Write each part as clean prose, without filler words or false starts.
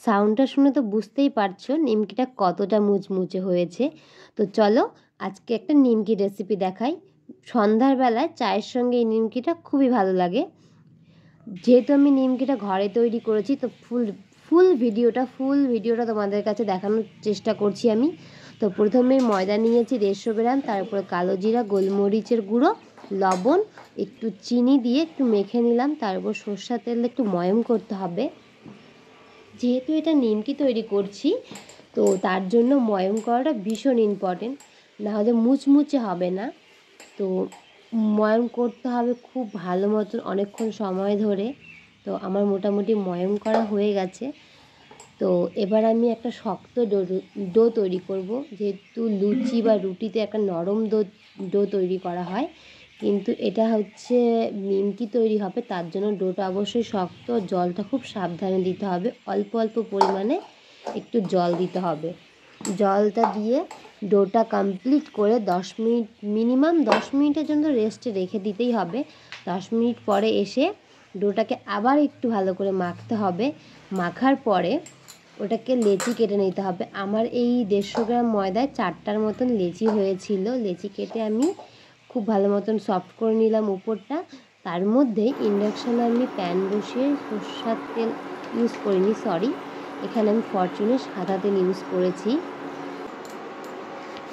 সাউন্ডটা শুনে তো বুঝতেই পারছো নিমকিটা কতটা মুচমুচে হয়েছে। তো চলো আজকে একটা নিমকি রেসিপি দেখাই। সন্ধ্যার বেলায় চায়ের সঙ্গে এই নিমকিটা খুবই ভালো লাগে। যেহেতু আমি নিমকিটা ঘরে তৈরি করেছি তো ফুল ভিডিওটা তোমাদের কাছে দেখানোর চেষ্টা করছি আমি। তো প্রথমে ময়দা নিয়েছি 150 গ্রাম, তারপরে কালো জিরা, গোলমরিচের গুঁড়ো, লবণ, একটু চিনি দিয়ে একটু মেখে নিলাম। তারপর সরষের তেল একটু ময়ম করতে হবে। যেহেতু এটা নিমকি তৈরি করছি তো তার জন্য ময়ম করাটা ভীষণ ইম্পর্টেন্ট, নাহলে মুচমুচে হবে না। তো ময়ম করতে হবে খুব ভালো মতন অনেকক্ষণ সময় ধরে। তো আমার মোটামুটি ময়ম করা হয়ে গেছে। তো এবার আমি একটা শক্ত ডো তৈরি করব। যেহেতু লুচি বা রুটিতে একটা নরম ডো তৈরি করা হয়, কিন্তু এটা হচ্ছে নিমকি তৈরি হবে, তার জন্য ডোটা অবশ্যই শক্ত। জলটা খুব সাবধানে দিতে হবে, অল্প অল্প পরিমাণে একটু জল দিতে হবে। জলটা দিয়ে ডোটা কমপ্লিট করে 10 মিনিট, মিনিমাম 10 মিনিটের জন্য রেস্টে রেখে দিতেই হবে। 10 মিনিট পরে এসে ডোটাকে আবার একটু ভালো করে মাখতে হবে। মাখার পরে ওটাকে লেচি কেটে নিতে হবে। আমার এই 150 গ্রাম ময়দায় 4টার মতন লেচি হয়েছিল। লেচি কেটে আমি খুব ভালো মতন সফট করে নিলাম উপরটা। তার মধ্যে ইন্ডাকশানে আমি প্যান বসিয়ে সরষের তেল ইউজ করিনি, সরি, এখানে আমি ফরচুনের সাদা তেল ইউজ করেছি।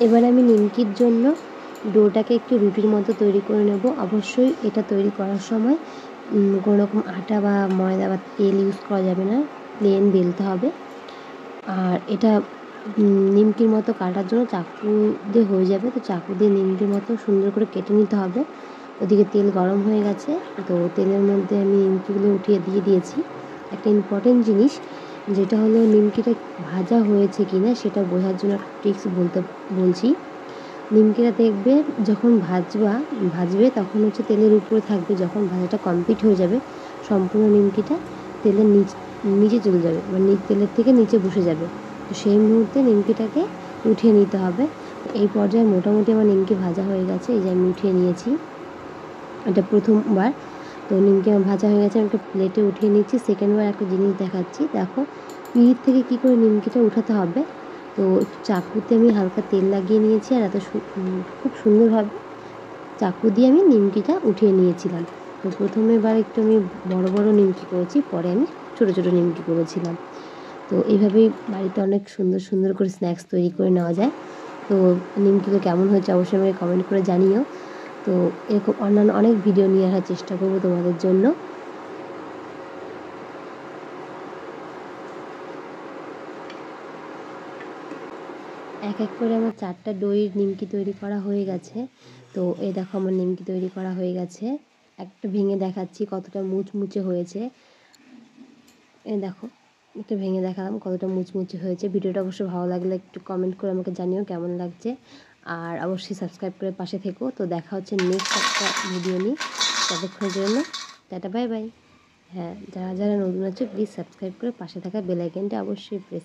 এবার আমি নিমকির জন্য ডোটাকে একটু রুটির মতো তৈরি করে নেব। অবশ্যই এটা তৈরি করার সময় কোনো রকম আটা বা ময়দা বা তেল ইউজ করা যাবে না, প্লেন বেলতে হবে। আর এটা নিমকির মতো কাটার জন্য চাকু দিয়ে হয়ে যাবে। তো চাকু দিয়ে নিমকির মতো সুন্দর করে কেটে নিতে হবে। ওদিকে তেল গরম হয়ে গেছে, তো তেলের মধ্যে আমি নিমকিগুলো উঠিয়ে দিয়েছি। একটা ইম্পর্টেন্ট জিনিস যেটা হলো নিমকিটা ভাজা হয়েছে কি না সেটা বোঝার জন্য একটা ট্রিক্স বলছি। নিমকিটা দেখবে যখন ভাজবে তখন হচ্ছে তেলের উপরে থাকবে, যখন ভাজাটা কমপ্লিট হয়ে যাবে সম্পূর্ণ নিমকিটা তেলের নিচে চলে যাবে, মানে তেলের থেকে নিচে বসে যাবে। তো সেই মুহূর্তে নিমকিটাকে উঠিয়ে নিতে হবে। এই পর্যায়ে মোটামুটি আমার নিমকি ভাজা হয়ে গেছে, এই যে আমি উঠিয়ে নিয়েছি, এটা প্রথমবার। তো নিমকি আমার ভাজা হয়ে গেছে, আমি একটা প্লেটে উঠিয়ে নিচ্ছি। সেকেন্ডবার একটা জিনিস দেখাচ্ছি, দেখো পিঁড়ির থেকে কী করে নিমকিটা উঠাতে হবে। তো একটু চাকুতে আমি হালকা তেল লাগিয়ে নিয়েছি, আর এত খুব সুন্দরভাবে চাকু দিয়ে আমি নিমকিটা উঠিয়ে নিয়েছিলাম। তো প্রথমেবার একটু আমি বড় বড় নিমকি করেছি, পরে আমি ছোটো ছোটো নিমকি করেছিলাম। তো এইভাবেই বাড়িতে অনেক সুন্দর করে স্ন্যাক্স তৈরি করে নেওয়া যায়। তো নিমকিগুলো কেমন হয়েছে অবশ্যই আমাকে কমেন্ট করে জানিও। তো এরকম অন্যান্য অনেক ভিডিও নিয়ে আসার চেষ্টা করবো তোমাদের জন্য। এক এক করে আমার 4টা দইয়ের নিমকি তৈরি করা হয়ে গেছে। তো এই দেখো আমার নিমকি তৈরি করা হয়ে গেছে। একটা ভেঙে দেখাচ্ছি কতটা মুচমুচে হয়েছে। এই দেখো একটু ভেঙে দেখালাম কতটা মুচমুচে হয়েছে। ভিডিওটা অবশ্যই ভালো লাগলে একটু কমেন্ট করে আমাকে জানিও কেমন লাগছে, আর অবশ্যই সাবস্ক্রাইব করে পাশে থেকো। তো দেখা হচ্ছে নেক্সট একটা ভিডিও নিয়ে, ততক্ষণের জন্য টাটা, বাই বাই। হ্যাঁ, যারা নতুন আছে প্লিজ সাবস্ক্রাইব করে পাশে থাকা বেল আইকনটা অবশ্যই প্রেস